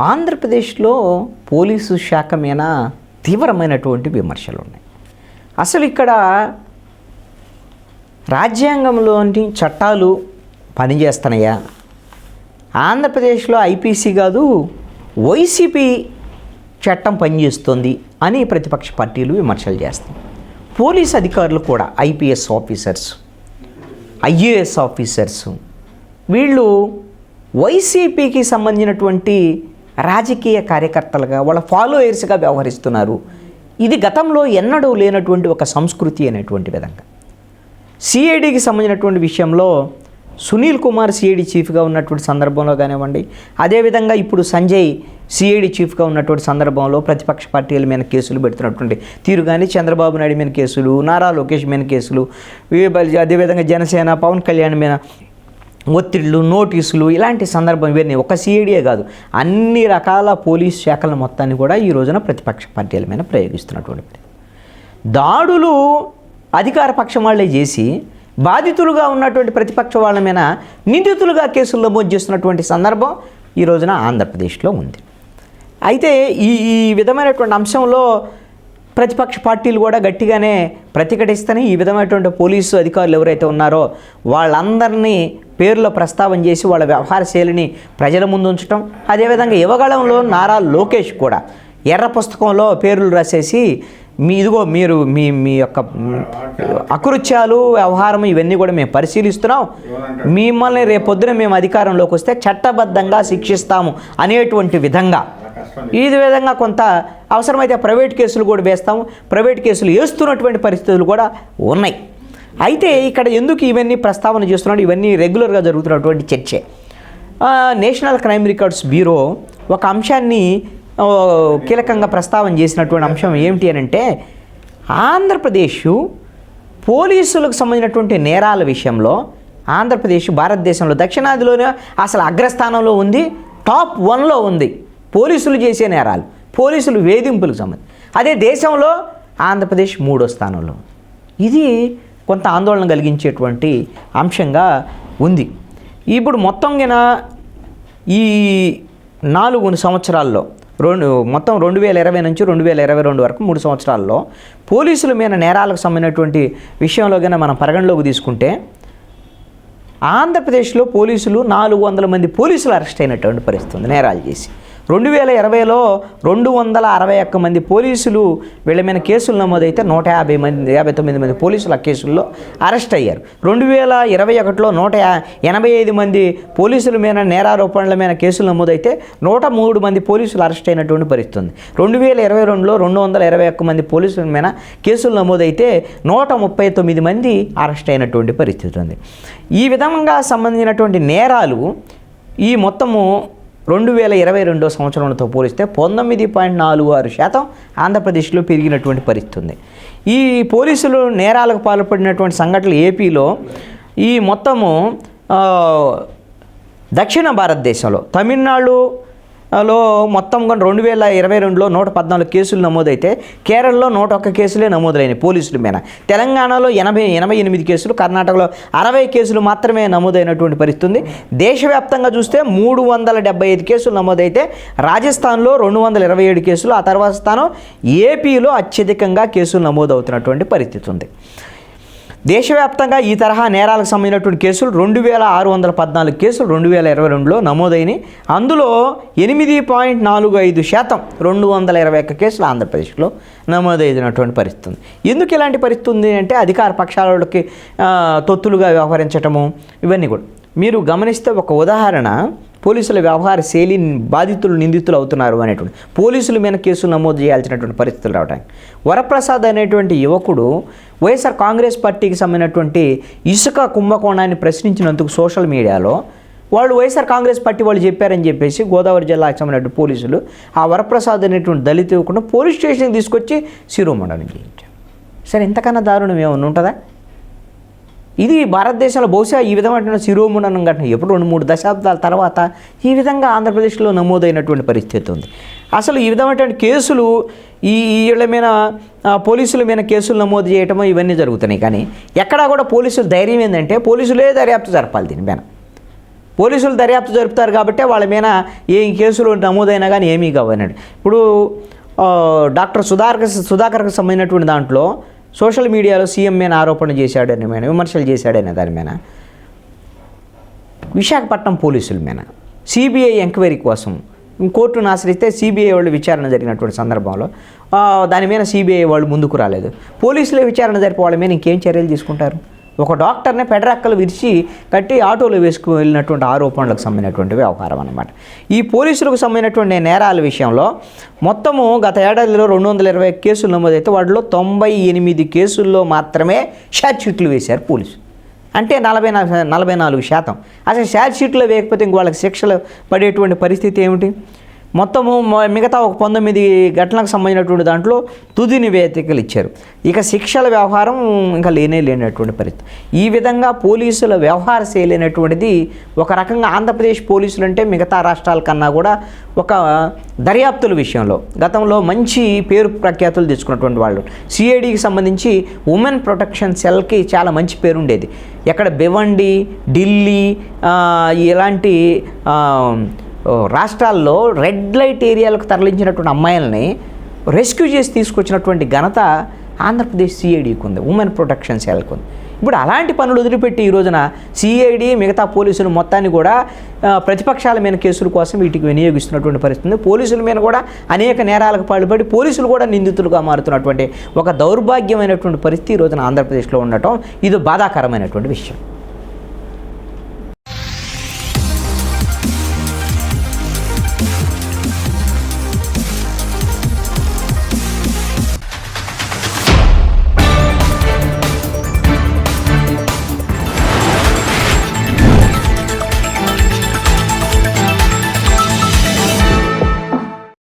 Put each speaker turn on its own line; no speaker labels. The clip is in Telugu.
ఆంధ్రప్రదేశ్లో పోలీసు శాఖ మీద తీవ్రమైనటువంటి విమర్శలు ఉన్నాయి. అసలు ఇక్కడ రాజ్యాంగంలోని చట్టాలు పనిచేస్తున్నాయా? ఆంధ్రప్రదేశ్లో ఐపీసీ కాదు వైసీపీ చట్టం పనిచేస్తుంది అని ప్రతిపక్ష పార్టీలు విమర్శలు చేస్తాయి. పోలీస్ అధికారులు కూడా ఐపీఎస్ ఆఫీసర్స్, ఐఏఎస్ ఆఫీసర్స్ వీళ్ళు వైసీపీకి సంబంధించినటువంటి రాజకీయ కార్యకర్తలుగా వాళ్ళ ఫాలోయర్స్గా వ్యవహరిస్తున్నారు. ఇది గతంలో ఎన్నడూ లేనటువంటి ఒక సంస్కృతి అనేటువంటి విధంగా. సిఐడికి సంబంధించినటువంటి విషయంలో సునీల్ కుమార్ సిఐడి చీఫ్గా ఉన్నటువంటి సందర్భంలో కానివ్వండి, అదేవిధంగా ఇప్పుడు సంజయ్ సిఐడి చీఫ్గా ఉన్నటువంటి సందర్భంలో ప్రతిపక్ష పార్టీల మీద కేసులు పెడుతున్నటువంటి తీరు కానీ, చంద్రబాబు నాయుడు మీద కేసులు, నారా లోకేష్ మీద కేసులు, అదేవిధంగా జనసేన పవన్ కళ్యాణ్ మీద ఒత్తిళ్లు, నోటీసులు, ఇలాంటి సందర్భం ఇవన్నీ ఒక సిఐడియే కాదు, అన్ని రకాల పోలీస్ శాఖల మొత్తాన్ని కూడా ఈ రోజున ప్రతిపక్ష పార్టీల మీద ప్రయోగిస్తున్నటువంటి దాడులు అధికార పక్షం వాళ్ళే చేసి బాధితులుగా ఉన్నటువంటి ప్రతిపక్ష వాళ్ళ మీద నిందితులుగా కేసులు నమోదు చేస్తున్నటువంటి సందర్భం ఈ రోజున ఆంధ్రప్రదేశ్లో ఉంది. అయితే ఈ విధమైనటువంటి అంశంలో ప్రతిపక్ష పార్టీలు కూడా గట్టిగానే ప్రతిఘటిస్తేనే ఈ విధమైనటువంటి పోలీసు అధికారులు ఎవరైతే ఉన్నారో వాళ్ళందరినీ పేర్లో ప్రస్తావన చేసి వాళ్ళ వ్యవహార శైలిని ప్రజల ముందు ఉంచడం, అదేవిధంగా యువగళంలో నారా లోకేష్ కూడా ఎర్ర పుస్తకంలో పేర్లు రాసేసి మీరు మీ యొక్క అకృత్యాలు, వ్యవహారం ఇవన్నీ కూడా మేము పరిశీలిస్తున్నాం, మిమ్మల్ని రేపొద్దున మేము అధికారంలోకి వస్తే చట్టబద్ధంగా శిక్షిస్తాము అనేటువంటి విధంగా ఈ విధంగా కొంత అవసరమైతే ప్రైవేట్ కేసులు కూడా వేస్తాము, ప్రైవేట్ కేసులు వేస్తున్నటువంటి పరిస్థితులు కూడా ఉన్నాయి. అయితే ఇక్కడ ఎందుకు ఇవన్నీ ప్రస్తావన చేస్తున్నాడు? ఇవన్నీ రెగ్యులర్గా జరుగుతున్నటువంటి చర్చే. నేషనల్ క్రైమ్ రికార్డ్స్ బ్యూరో ఒక అంశాన్ని కీలకంగా ప్రస్తావన చేసినటువంటి అంశం ఏమిటి అని అంటే, ఆంధ్రప్రదేశ్ పోలీసులకు సంబంధించినటువంటి నేరాల విషయంలో ఆంధ్రప్రదేశ్ భారతదేశంలో దక్షిణాదిలోనే అసలు అగ్రస్థానంలో ఉంది, టాప్ 1లో ఉంది పోలీసులు చేసే నేరాలు, పోలీసులు వేధింపులకు సంబంధించి. అదే దేశంలో ఆంధ్రప్రదేశ్ 3వ స్థానంలో. ఇది కొంత ఆందోళన కలిగించేటువంటి అంశంగా ఉంది. ఇప్పుడు మొత్తంగా ఈ 4 సంవత్సరాల్లో మొత్తం 2020 నుంచి 2022 వరకు 3 సంవత్సరాల్లో పోలీసుల మీద నేరాలకు సంబంధించినటువంటి విషయంలో కన్నా మనం పరిగణలోకి తీసుకుంటే ఆంధ్రప్రదేశ్లో పోలీసులు 400 మంది పోలీసులు అరెస్ట్ అయినటువంటి పరిస్థితి ఉంది నేరాలు చేసి. 2020లో 261 మంది పోలీసులు వీళ్ళ మీద కేసులు నమోదైతే 159 మంది పోలీసులు ఆ కేసుల్లో అరెస్ట్ అయ్యారు. 2021లో 185 మంది పోలీసుల మీద నేరారోపణల మీద కేసులు నమోదైతే 103 మంది పోలీసులు అరెస్ట్ అయినటువంటి పరిస్థితి ఉంది. 2022లో 221 మంది పోలీసుల మీద కేసులు నమోదైతే 139 మంది అరెస్ట్ అయినటువంటి పరిస్థితి ఉంది. ఈ విధంగా సంబంధించినటువంటి నేరాలు ఈ మొత్తము 2022 సంవత్సరంతో పోలిస్తే 19.46% ఆంధ్రప్రదేశ్లో పెరిగినటువంటి పరిస్థితి ఉంది. ఈ పోలీసులు నేరాలకు పాల్పడినటువంటి సంఘటనలు ఏపీలో ఈ మొత్తము దక్షిణ భారతదేశంలో తమిళనాడులో మొత్తం 2022లో 114 కేసులు నమోదైతే కేరళలో 101 కేసులే నమోదైనాయి పోలీసుల మీద, తెలంగాణలో 88 కేసులు, కర్ణాటకలో 60 కేసులు మాత్రమే నమోదైనటువంటి పరిస్థితి ఉంది. దేశవ్యాప్తంగా చూస్తే 375 కేసులు నమోదైతే రాజస్థాన్లో 227 కేసులు, ఆ తర్వాత స్థానం ఏపీలో అత్యధికంగా కేసులు నమోదవుతున్నటువంటి పరిస్థితి ఉంది. దేశవ్యాప్తంగా ఈ తరహా నేరాలకు సంబంధించినటువంటి కేసులు 2614 కేసులు 2022లో నమోదైనవి. అందులో 8.45% 221 కేసులు ఆంధ్రప్రదేశ్లో నమోదైనటువంటి పరిస్థితి ఉంది. ఎందుకు ఇలాంటి పరిస్థితి ఉంది అంటే అధికార పక్షాలకి తొత్తులుగా వ్యవహరించటము ఇవన్నీ కూడా. మీరు గమనిస్తే ఒక ఉదాహరణ, పోలీసుల వ్యవహార శైలి బాధితులు నిందితులు అవుతున్నారు అనేటువంటి పోలీసుల మీద కేసులు నమోదు చేయాల్సినటువంటి పరిస్థితులు రావడానికి. వరప్రసాద్ అనేటువంటి యువకుడు వైఎస్ఆర్ కాంగ్రెస్ పార్టీకి సంబంధించినటువంటి ఇసుక కుంభకోణాన్ని ప్రశ్నించినందుకు సోషల్ మీడియాలో వాళ్ళు వైఎస్ఆర్ కాంగ్రెస్ పార్టీ వాళ్ళు చెప్పారని చెప్పేసి గోదావరి జిల్లాకు సంబంధించిన పోలీసులు ఆ వరప్రసాద్ అనేటువంటి దళిత యువకుడు పోలీస్ స్టేషన్కి తీసుకొచ్చి శిరోమండనం చేయించారు. సరే, ఇంతకన్నా దారుణం ఏమన్నా ఉంటుందా? ఇది భారతదేశంలో బహుశా ఈ విధమైన శిరోముండనం ఘటన ఎప్పుడు 2-3 దశాబ్దాల తర్వాత ఈ విధంగా ఆంధ్రప్రదేశ్లో నమోదైనటువంటి పరిస్థితి ఉంది. అసలు ఈ విధమైనటువంటి కేసులు వీళ్ళ మీద పోలీసుల మీద కేసులు నమోదు చేయటమో ఇవన్నీ జరుగుతున్నాయి. కానీ ఎక్కడా కూడా పోలీసుల ధైర్యం ఏంటంటే పోలీసులే దర్యాప్తు జరపాలి దీని మీద. పోలీసులు దర్యాప్తు జరుపుతారు కాబట్టి వాళ్ళ మీద ఏ కేసులు నమోదైనా కానీ ఏమీ కావన్నాడు. ఇప్పుడు డాక్టర్ సుధాకర్కి సంబంధించినటువంటి దాంట్లో సోషల్ మీడియాలో సీఎం మీద ఆరోపణ చేశాడని మీద విమర్శలు చేశాడనే దాని మీద విశాఖపట్నం పోలీసుల మీద సిబిఐ ఎంక్వైరీ కోసం కోర్టును ఆశ్రయిస్తే సిబిఐ వాళ్ళు విచారణ జరిగినటువంటి సందర్భంలో దాని మీద సిబిఐ వాళ్ళు ముందుకు రాలేదు. పోలీసులే విచారణ జరిపి వాళ్ళ మీద ఇంకేం చర్యలు తీసుకుంటారు? ఒక డాక్టర్నే పెడరక్కలు విరిచి కట్టి ఆటోలో వేసుకు వెళ్ళినటువంటి ఆరోపణలకు సంబంధించినటువంటి వ్యవహారం అన్నమాట. ఈ పోలీసులకు సంబంధించినటువంటి నేరాల విషయంలో మొత్తము గత ఏడాదిలో 220 కేసులు నమోదైతే వాటిలో 98 కేసుల్లో మాత్రమే ఛార్జ్ షీట్లు వేశారు పోలీసు. అంటే 44%. అసలు ఛార్జ్ షీట్లో వేయకపోతే ఇంక వాళ్ళకి శిక్షలు పడేటువంటి పరిస్థితి ఏమిటి? మొత్తము మిగతా ఒక 19 ఘటనలకు సంబంధించినటువంటి దాంట్లో తుది నివేదికలు ఇచ్చారు. ఇక శిక్షల వ్యవహారం ఇంకా లేనటువంటి పరిస్థితి. ఈ విధంగా పోలీసుల వ్యవహార శైలి అనేటువంటిది ఒక రకంగా ఆంధ్రప్రదేశ్ పోలీసులు అంటే మిగతా రాష్ట్రాల కన్నా కూడా ఒక దర్యాప్తుల విషయంలో గతంలో మంచి పేరు ప్రఖ్యాతులు తెచ్చుకున్నటువంటి వాళ్ళు. సిఐడికి సంబంధించి ఉమెన్ ప్రొటెక్షన్ సెల్కి చాలా మంచి పేరు ఉండేది. ఎక్కడ భివండి, ఢిల్లీ ఇలాంటి రాష్ట్రాల్లో రెడ్ లైట్ ఏరియాలకు తరలించినటువంటి అమ్మాయిలని రెస్క్యూ చేసి తీసుకొచ్చినటువంటి ఘనత ఆంధ్రప్రదేశ్ సిఐడికి ఉంది, ఉమెన్ ప్రొటెక్షన్ సెల్కి ఉంది. ఇప్పుడు అలాంటి పనులు వదిలిపెట్టి ఈ రోజున సిఐడి మిగతా పోలీసులు మొత్తాన్ని కూడా ప్రతిపక్షాల మీద కేసుల కోసం వీటికి వినియోగిస్తున్నటువంటి పరిస్థితి. పోలీసుల మీద కూడా అనేక నేరాలకు పాల్పడి పోలీసులు కూడా నిందితులుగా మారుతున్నటువంటి ఒక దౌర్భాగ్యమైనటువంటి పరిస్థితి ఈ రోజున ఆంధ్రప్రదేశ్లో ఉండటం ఇది బాధాకరమైనటువంటి విషయం.